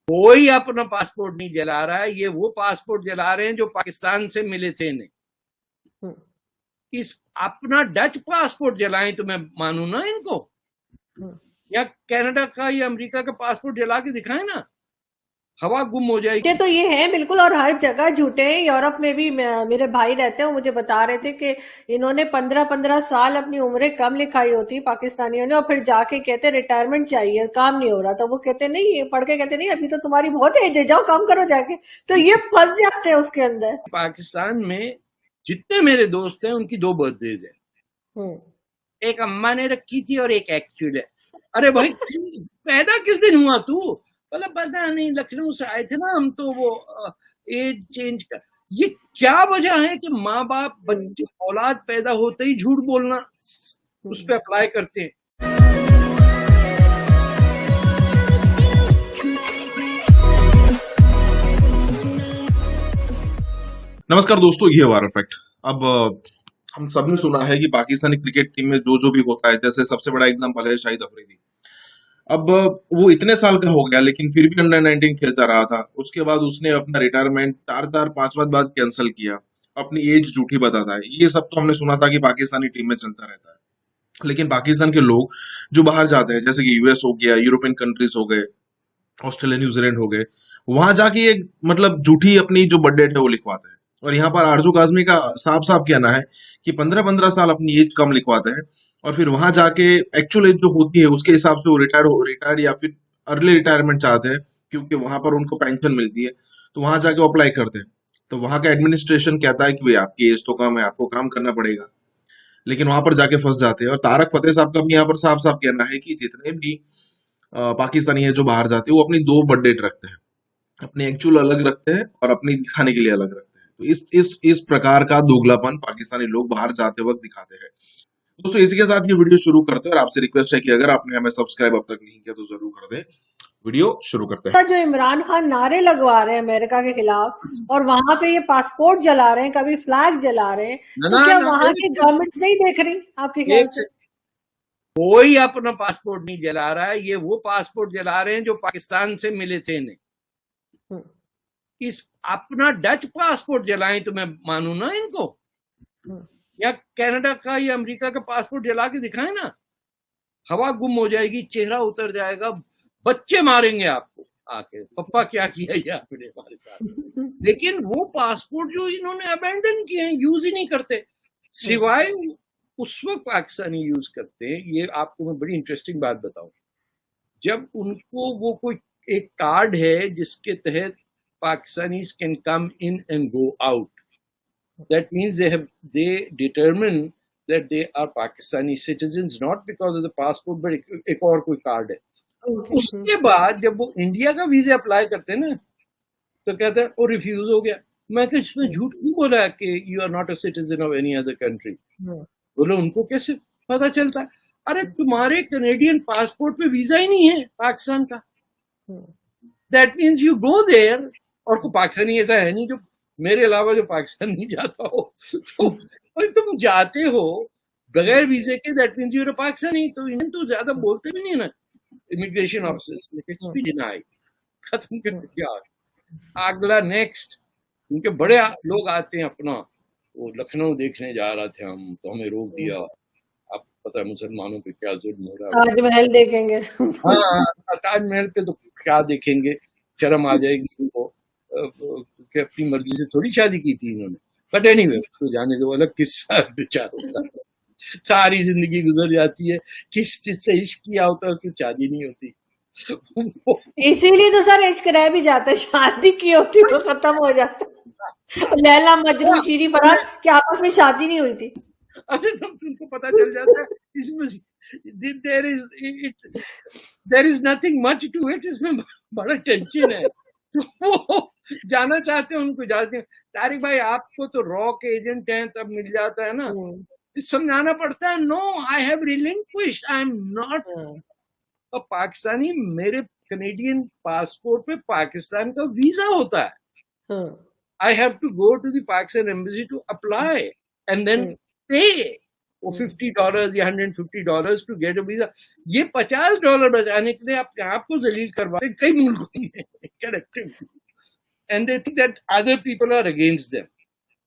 کوئی اپنا پاسپورٹ نہیں جلا رہا ہے. یہ وہ پاسپورٹ جلا رہے ہیں جو پاکستان سے ملے تھے انہیں. اپنا ڈچ پاسپورٹ جلائیں تو میں مانوں نا ان کو, یا کینیڈا کا یا امریکہ کا پاسپورٹ جلا کے دکھائیں نا, ہوا گم ہو جائے گی. تو یہ ہے بالکل, اور ہر جگہ جھوٹے ہیں. یورپ میں بھی میرے بھائی رہتے ہیں, وہ مجھے بتا رہے تھے کہ انہوں نے 15 سال اپنی عمریں کم لکھائی ہوتی پاکستانیوں نے, اور پھر جا کے کہتے ریٹائرمنٹ چاہیے, کام نہیں ہو رہا. تو وہ کہتے نہیں, پڑھ کے کہتے نہیں ابھی تو تمہاری بہت ایج ہے, جاؤ کام کرو جا کے. تو یہ پھنس جاتے ہیں اس کے اندر. پاکستان میں جتنے میرے دوست ہیں ان کی 2 برتھ ڈیز ہیں. ایک اماں نے رکھی تھی اور ایک ایکچوئل ہے. ارے بھائی پیدا کس دن ہوا تو؟ مطلب پتا نہیں, لکھنؤ سے آئے تھے نا ہم, تو وہ ایج چینج کر. یہ کیا وجہ ہے کہ ماں باپ بچے اولاد پیدا ہوتے ہی جھوٹ بولنا اس پہ اپلائی کرتے ہیں؟ نمسکار دوستو, یہ وارن فیکٹ. اب ہم سب نے سنا ہے کہ پاکستانی کرکٹ ٹیم میں جو بھی ہوتا ہے, جیسے سب سے بڑا ایگزامپل ہے شاہد افریدی. اب وہ اتنے سال کا ہو گیا لیکن پھر بھی انڈر 19 کھیلتا رہا تھا. اس کے بعد اس نے اپنا ریٹائرمنٹ 4-5 بعد کینسل کیا, اپنی ایج جھوٹی بتاتا ہے. یہ سب تو ہم نے سنا تھا کہ پاکستانی ٹیم میں چلتا رہتا ہے. لیکن پاکستان کے لوگ جو باہر جاتے ہیں, جیسے کہ یو ایس ہو گیا, یورپین کنٹریز ہو گئے, آسٹریلیا نیوزی لینڈ ہو گئے, وہاں جا کے ایک مطلب جھوٹی اپنی جو برتھ ڈیٹ ہے وہ لکھواتے ہیں. اور یہاں پر آرزو کاظمی کا صاف کہنا ہے کہ 15 سال اپنی ایج کم لکھواتے ہیں, اور پھر وہاں جا کے ایکچوئل ایج جو ہوتی ہے اس کے حساب سے وہ ریٹائر یا پھر ارلی ریٹائرمنٹ چاہتے ہیں, کیونکہ وہاں پر ان کو پینشن ملتی ہے. تو وہاں جا کے اپلائی کرتے ہیں, تو وہاں کا ایڈمنسٹریشن کہتا ہے کہ آپ کی ایج تو کم ہے, آپ کو کام کرنا پڑے گا. لیکن وہاں پر جا کے پھنس جاتے ہیں. اور طارق فتح صاحب کا بھی یہاں پر صاف کہنا ہے کہ جتنے بھی پاکستانی ہیں جو باہر جاتے ہیں وہ اپنی 2 برتھ ڈیٹ رکھتے ہیں, اپنے ایکچوئل الگ رکھتے ہیں اور اپنی دکھانے کے لیے الگ رکھتے ہیں. تو اس پرکار کا دوگلاپن پاکستانی لوگ باہر جاتے وقت دکھاتے ہیں. دوستو اسی کے ساتھ یہ ویڈیو شروع کرتے ہیں, اور آپ سے ریکویسٹ ہے کہ اگر آپ نے ہمیں سبسکرائب اب تک نہیں کیا تو ضرور کر دیں. ویڈیو شروع کرتے ہیں. جو عمران خان نعرے لگوا رہے ہیں امریکہ کے خلاف, اور وہاں پہ یہ پاسپورٹ جلا رہے ہیں, کبھی فلیگ جلا رہے ہیں, تو کیا وہاں کی گورنمنٹ نہیں دیکھ رہی آپ کے خیال سے؟ کوئی اپنا پاسپورٹ نہیں جلا رہا ہے. یہ وہ پاسپورٹ جلا رہے ہیں جو پاکستان سے ملے تھے انہیں. اپنا ڈچ پاسپورٹ جلائیں تو میں مانوں نا ان کو, یا کینیڈا کا یا امریکہ کا پاسپورٹ جلا کے دکھائیں نا, ہوا گم ہو جائے گی, چہرہ اتر جائے گا, بچے ماریں گے آپ کو آ کے, پپا کیا کیا یہ آپ نے ہمارے ساتھ. لیکن وہ پاسپورٹ جو انہوں نے ابینڈن کیے ہیں, یوز ہی نہیں کرتے, سوائے اس وقت پاکستانی یوز کرتے ہیں. یہ آپ کو میں بڑی انٹرسٹنگ بات بتاؤں, جب ان کو وہ کوئی ایک کارڈ ہے جس کے تحت Pakistanis can come in and go out. That means they determine that they are Pakistani citizens, not because of the passport, but ایک اور کوئی کارڈ ہے. اس کے بعد جب وہ انڈیا کا ویزا اپلائی کرتے ہیں نا, تو کہتے ہیں وہ ریفیوز ہو گیا. میں کہ اس میں جھوٹ کیوں بولا کہ you are not a citizen of any other country. بولے ان کو کیسے پتا چلتا ہے؟ ارے تمہارے کینیڈین پاسپورٹ پہ ویزا ہی نہیں ہے پاکستان کا. That means you go there. اور کوئی پاکستانی ایسا ہے نہیں جو میرے علاوہ جو پاکستان نہیں جاتا ہو, تو تم جاتے ہو بغیر ویزے کے, that means you are Pakistani. تو انہیں تو زیادہ بولتے بھی نہیں نا امیگریشن آفیسر, ختم کر دیا. اگلا نیکسٹ, کیونکہ بڑے لوگ آتے ہیں اپنا, وہ لکھنؤ دیکھنے جا رہا تھے ہم, تو ہمیں روک دیا. آپ پتہ ہے مسلمانوں پہ کیا ظلم ہو رہا ہے. تاج محل دیکھیں گے. ہاں, تاج محل پہ تو کیا دیکھیں گے, شرم آ جائے گی ان کو کہ اپنی مرضی سے تھوڑی شادی کی تھی انہوں نے. بٹ اینی وے, تو جانے دو, الگ قصہ بیچاروں کا. ساری زندگی گزر جاتی ہے, کس چیز سے عشق کیا ہوتا ہے اس سے شادی نہیں ہوتی. اسی لیے تو سر عشق رہ بھی جاتا ہے, شادی کی ہوتی تو ختم ہو جاتا. لیلا مجنون شیری فرحت کہ آپس میں شادی نہیں ہوئی تھی. ابھی تم کو پتا چل جاتا ہے اس میں there is nothing much to it. اس میں بڑا ٹینشن ہے. وہ جانا چاہتے ہیں ان کو جاتے ہیں. طارق بھائی آپ کو تو راک ایجنٹ ہیں تب مل جاتا ہے نا, سمجھانا پڑتا ہے. No, I have relinquished, I am not. اور پاکستانی, میرے کینیڈین پاسپورٹ پہ پاکستان کا ویزا ہوتا ہے. I have to go to the Pakistan embassy to apply and then pay وہ $50 یا $150 ٹو گیٹ اے ویزا. یہ $50 بچانے کے لیے آپ کو ذلیل کرواتے کئی ملکوں میں. corrective, and they think that other people are against them.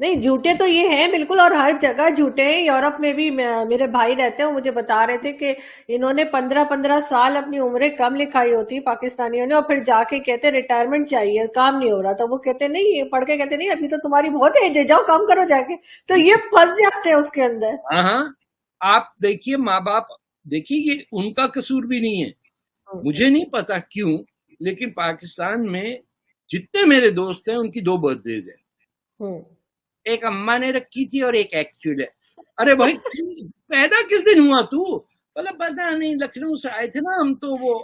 نہیں جھوٹے تو یہ ہیں بالکل, اور ہر جگہ جھوٹے ہیں. یورپ میں بھی میرے بھائی رہتے ہیں, وہ مجھے بتا رہے تھے کہ انہوں نے 15 سال اپنی عمریں کم لکھائی ہوتی پاکستانیوں نے, اور پھر جا کے کہتے ریٹائرمنٹ چاہیے, کام نہیں ہو رہا. تو وہ کہتے نہیں, پڑھ کے کہتے نہیں ابھی تو تمہاری بہت ایج ہے, جاؤ کام کرو جا کے. تو یہ پھنس جاتے ہیں اس کے اندر. ہاں, آپ دیکھیے ماں باپ, دیکھیے یہ ان کا قصور بھی نہیں ہے. مجھے نہیں پتا کیوں, لیکن پاکستان میں جتنے میرے دوست ہیں ان کی 2 برتھ ڈیز ہیں. ایک اماں نے رکھی تھی اور ایک ایکچوئل ہے. ارے بھائی پیدا کس دن ہوا تو؟ مطلب پتا نہیں, لکھنؤ سے آئے تھے نا ہم, تو وہ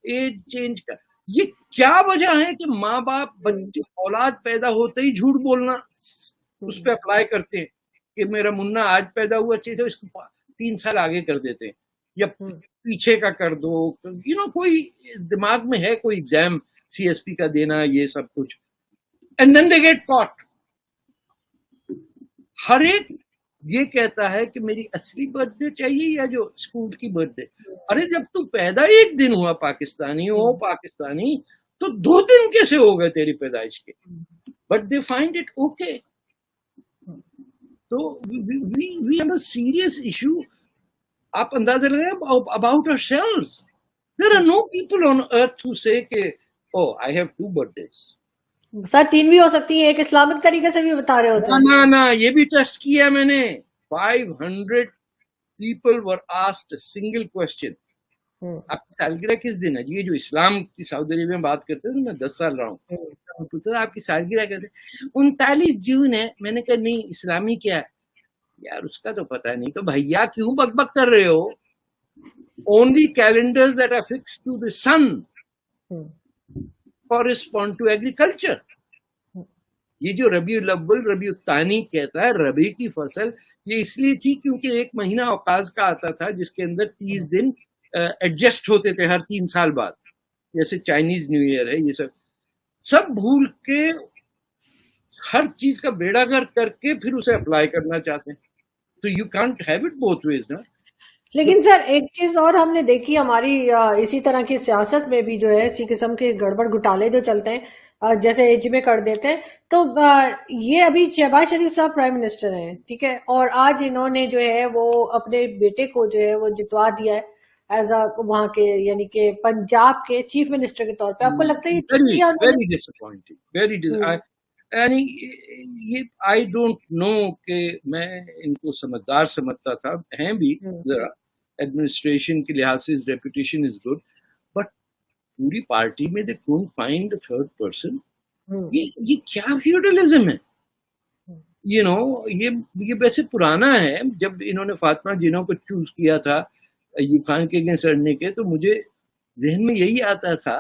ایج چینج کا. یہ کیا وجہ ہے کہ ماں باپ بچے اولاد پیدا ہوتے ہی جھوٹ بولنا اس پہ اپلائی کرتے ہیں کہ میرا منا آج پیدا ہوا چاہیے تو اس کو 3 سال آگے کر دیتے ہیں, یا پیچھے کا کر دو. کوئی دماغ میں ہے کوئی ایگزام CSP کا دینا, یہ سب کچھ. And then they get caught. ہر ایک یہ کہتا ہے کہ میری اصلی برتھ ڈے چاہیے یا جو اسکول کی برتھ ڈے. ارے جب تو پیدا ایک دن ہوا پاکستانی تو 2 دن کیسے ہو گئے تیری پیدائش کے؟ But they find it okay. تو we have a serious issue. آپ اندازہ لگائیں about ourselves. There are no people on earth who say کہ oh I have 2 birthdays. Sir 3 بھی ہو سکتی ہے, ایک اسلامک طریقے سے بھی بتا رہے ہوتے ہیں. نہ یہ بھی ٹیسٹ کیا میں نے. 500 people were asked a single question. آپ کی سالگرہ کس دن ہے؟ یہ جو اسلام کی سعودی عربیہ میں بات کرتے ہیں, میں 10 سال رہا ہوں, آپ کی سالگرہ کہتے ہیں 29 جون ہے. میں نے کہا نہیں, اسلامی کیا ہے یار, اس کا تو پتا نہیں. تو بھیا کیوں بک بک کر رہے ہو؟ Only calendars that are fixed to the sun correspond to agriculture. یہ جو ربیع الاول ربیع الثانی کہتا ہے ربیع کی فصل, یہ اس لیے تھی کیونکہ ایک مہینہ اوقاز کا آتا تھا جس کے اندر 30 دن ایڈجسٹ ہوتے تھے ہر 3 سال بعد, جیسے چائنیز نیو ایئر ہے. یہ سب بھول کے ہر چیز کا بیڑا گرک کر کے پھر اسے اپلائی کرنا چاہتے ہیں. تو you can't have it both ways نا. لیکن سر ایک چیز اور ہم نے دیکھی ہماری اسی طرح کی سیاست میں بھی جو ہے اسی قسم کے گڑبڑ گھوٹالے جو چلتے ہیں جیسے ایج میں کر دیتے ہیں. تو یہ ابھی شہباز شریف صاحب پرائم منسٹر ہیں, ٹھیک ہے, اور آج انہوں نے جو ہے وہ اپنے بیٹے کو جو ہے وہ جتوا دیا ہے ایز اے وہاں کے یعنی کہ پنجاب کے چیف منسٹر کے طور پہ. آپ کو لگتا ہے یہ آئی ڈونٹ نو کہ میں ان کو سمجھدار سمجھتا تھا, ہیں بھی ذرا ایڈمنسٹریشن کے لحاظ سے ریپوٹیشن از گڈ, بٹ پوری پارٹی میں they can't find a third person. یہ کیا فیوڈلزم ہے؟ یہ ویسے پرانا ہے. جب انہوں نے فاطمہ جنوں کو چوز کیا تھا ایوب خان کے اگینسٹ لڑنے کے, تو مجھے ذہن میں یہی آتا تھا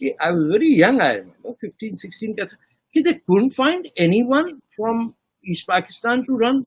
کہ آئی واز ویری ینگ, آئی 15-16 کا تھا, کہ they couldn't find anyone from East Pakistan to run.